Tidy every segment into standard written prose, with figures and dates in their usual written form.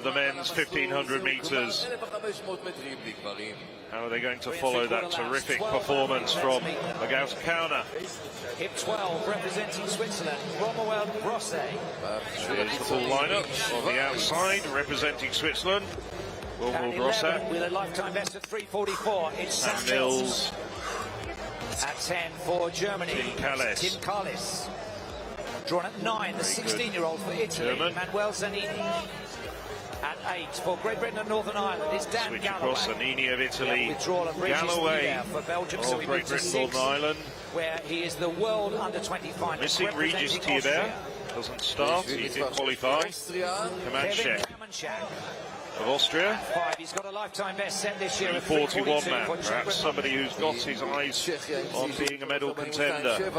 The men's 1500 meters. How are they going to follow that terrific performance from Agaus Kauna? Hip 12 representing Switzerland, Romuald BROSSET. Here's the full lineup on the outside representing Switzerland. Romuald BROSSET with a lifetime best of 3:44. It's Sam MILLS. At 10 for Germany. Tim KALIES. Tim KALIES. Drawn at 9, the 16-year-old for Italy, German. Manuel ZANINI. At 8 for Great Britain and Northern Ireland is Dan Switch Galloway. across, ZANINI of Italy, Galloway for Belgium, so of Great Britain, Northern Ireland. Where he is the world under-25. Missing Regis Thiebaert, doesn't start, he did qualify. Kevin KAMENSCHAK of Austria. 5, he's got a lifetime best set this year. 41 man, perhaps somebody who's got his eyes on being a medal contender.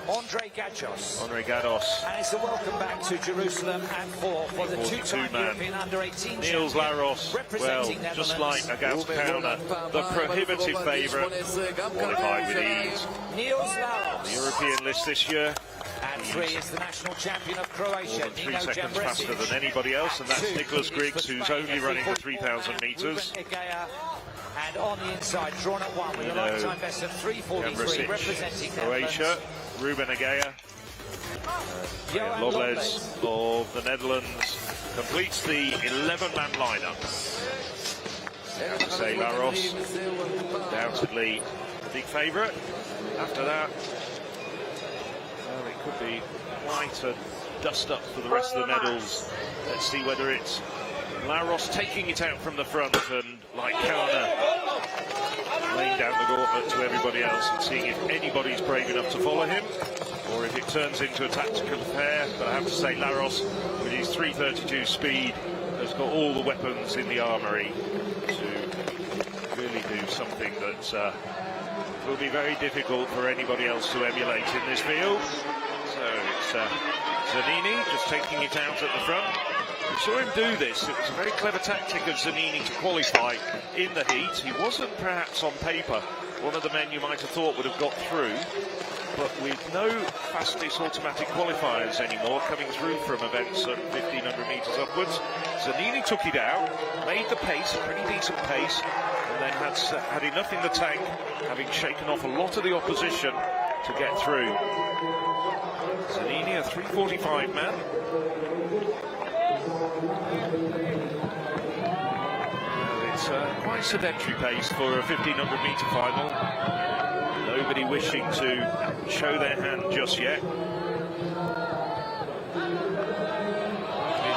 Ondřej GAJDOŠ. Ondřej GAJDOŠ. And it's a welcome back to Jerusalem at 4 for the two-time European under-18 Niels LAROS, well, just like Agaus Kauna, the prohibitive favourite, qualified with ease. Niels LAROS. The European list this year. At 3 is the national champion of Croatia, More than 3 Nino seconds faster JAMBREŠIĆ. than anybody else, and that's Nicholas Griggs, who's only running the 3,000 metres. Ruben EGEA, and on the inside, drawn at 1 with a lifetime best of 3:43, representing Croatia. Ruben EGEA. Ioann Loblez of the Netherlands completes the 11-man lineup. I have to say LAROS, undoubtedly the big favourite. After that, well, it could be quite a dust-up for the rest of the medals. Let's see whether it's LAROS taking it out from the front and, like Kauna, laying down the gauntlet to everybody else and seeing if anybody's brave enough to follow him, or if it turns into a tactical affair. But I have to say LAROS, with his 3:32 speed, has got all the weapons in the armoury to really do something that will be very difficult for anybody else to emulate in this field. So it's ZANINI just taking it out at the front. We saw him do this. It was a very clever tactic of ZANINI to qualify in the heat. He wasn't perhaps on paper one of the men you might have thought would have got through, but with no fastest automatic qualifiers anymore coming through from events at 1,500 metres upwards, ZANINI took it out, made the pace, a pretty decent pace, and then had enough in the tank, having shaken off a lot of the opposition to get through. ZANINI, a 3:45 man. It's quite sedentary pace for a 1,500 metre final. Nobody wishing to show their hand just yet.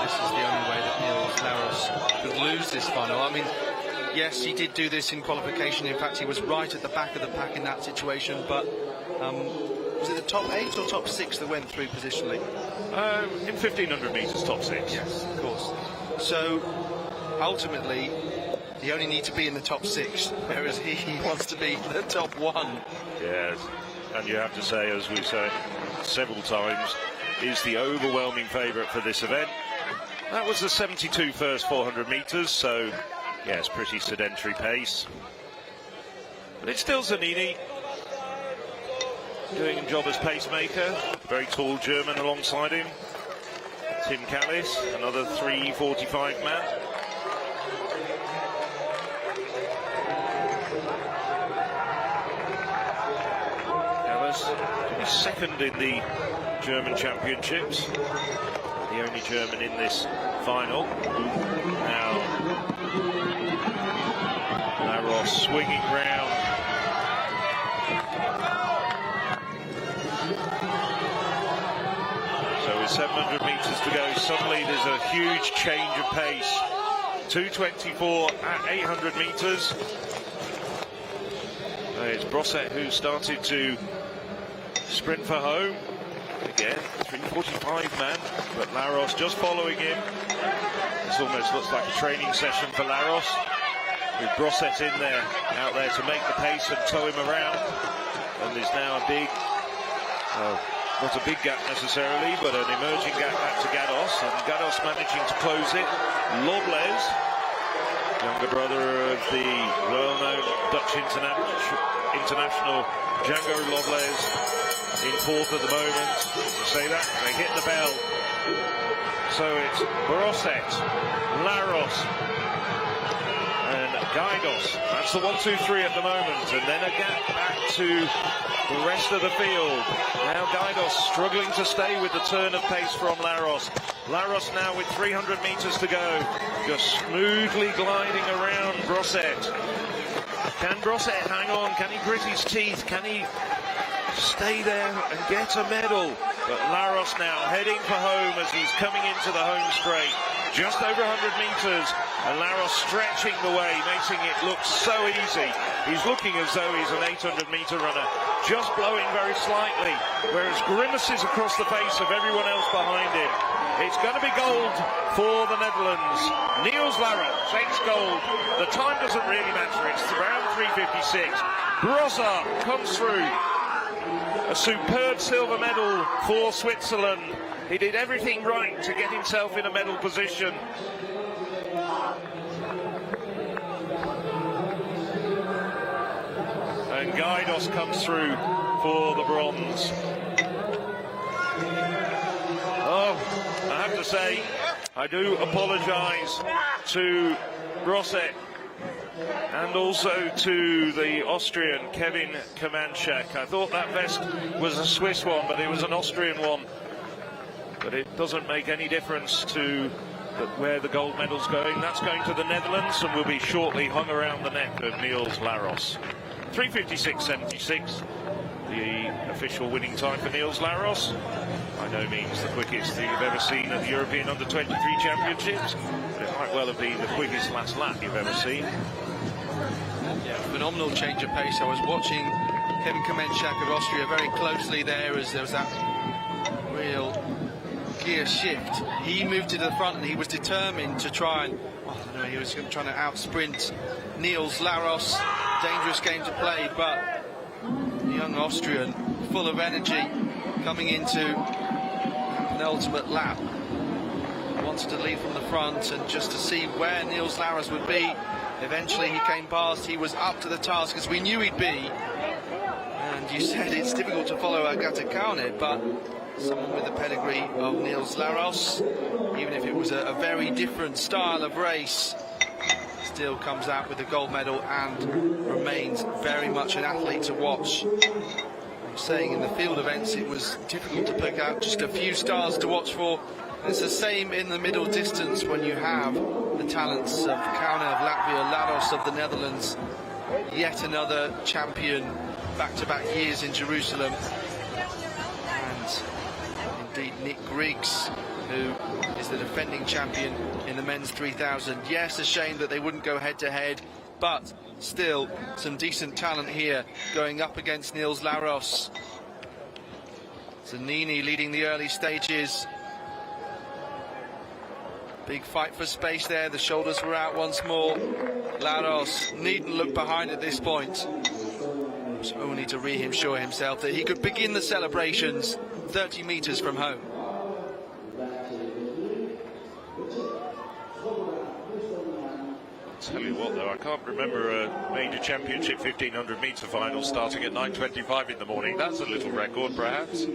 This is the only way that Niels LAROS could lose this final. I mean, yes, he did do this in qualification. In fact, he was right at the back of the pack in that situation. But was it the top 8 or top 6 that went through positionally? In 1,500 metres, top 6. Yes, of course. So ultimately, he only needs to be in the top 6, whereas he wants to be in the top 1. Yes, and you have to say, as we've said several times, is the overwhelming favourite for this event. That was the 72 first 400 metres, so yes, pretty sedentary pace. But it's still ZANINI doing a job as pacemaker. Very tall German alongside him. Tim KALIES, another 3:45 man. He's second in the German championships, the only German in this final. Now LAROS swinging round. So with 700 metres to go, suddenly there's a huge change of pace. 2:24 at 800 metres. It's BROSSET who started to sprint for home. Again, 3:45 man, but LAROS just following him. This almost looks like a training session for LAROS, with BROSSET in there, out there to make the pace and tow him around. And there's now a big, well, not a big gap necessarily, but an emerging gap back to GAJDOŠ, and GAJDOŠ managing to close it. Loblez, younger brother of the well-known Dutch international Django Loblez, in fourth at the moment. To say that, they hit the bell. So it's Brosset, LAROS, and GAJDOŠ. That's the 1-2-3 at the moment, and then a gap back to the rest of the field. Now GAJDOŠ struggling to stay with the turn of pace from LAROS. LAROS now with 300 meters to go, just smoothly gliding around Brosset. Can Brosset hang on? Can he grit his teeth? Can he stay there and get a medal? But LAROS now heading for home as he's coming into the home straight. Just over 100 meters, and LAROS stretching the way, making it look so easy. He's looking as though he's an 800-meter runner, just blowing very slightly, whereas grimaces across the face of everyone else behind him. It's going to be gold for the Netherlands. Niels LAROS takes gold. The time doesn't really matter. It's around 3:56. Brosset comes through. A superb silver medal for Switzerland. He did everything right to get himself in a medal position. And GAJDOŠ comes through for the bronze. Oh, I have to say, I do apologise to Brosset and also to the Austrian Kevin KAMENSCHAK. I thought that vest was a Swiss one, but it was an Austrian one. But it doesn't make any difference to where the gold medal's going. That's going to the Netherlands and will be shortly hung around the neck of Niels LAROS. 3:56.76, the official winning time for Niels LAROS. By no means the quickest that you've ever seen at the European Under-23 Championships, but it might well have been the quickest last lap you've ever seen. Yeah, phenomenal change of pace. I was watching Kevin KAMENSCHAK of Austria very closely there as there was that real gear shift. He moved to the front and he was determined to try and, he was trying to out-sprint Niels LAROS. Dangerous game to play, but the young Austrian, full of energy, coming into penultimate lap. Wanted to lead from the front and just to see where Niels LAROS would be. Eventually he came past, he was up to the task as we knew he'd be. And you said it's difficult to follow Agata Kaune, but someone with the pedigree of Niels LAROS, even if it was a very different style of race, still comes out with the gold medal and remains very much an athlete to watch. I'm saying in the field events it was difficult to pick out just a few stars to watch for. It's the same in the middle distance when you have the talents of Kaune of Latvia, LAROS of the Netherlands, yet another champion back-to-back years in Jerusalem, and indeed Nick Griggs, who is the defending champion in the men's 3000. Yes, a shame that they wouldn't go head-to-head, but still some decent talent here going up against Niels LAROS. ZANINI leading the early stages. Big fight for space there, the shoulders were out once more. LAROS needn't look behind at this point. Was only to reassure himself that he could begin the celebrations 30 meters from home. Tell you what though, I can't remember a major championship 1500 meter final starting at 9:25 in the morning. That's a little record perhaps.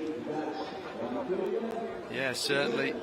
Yeah, certainly.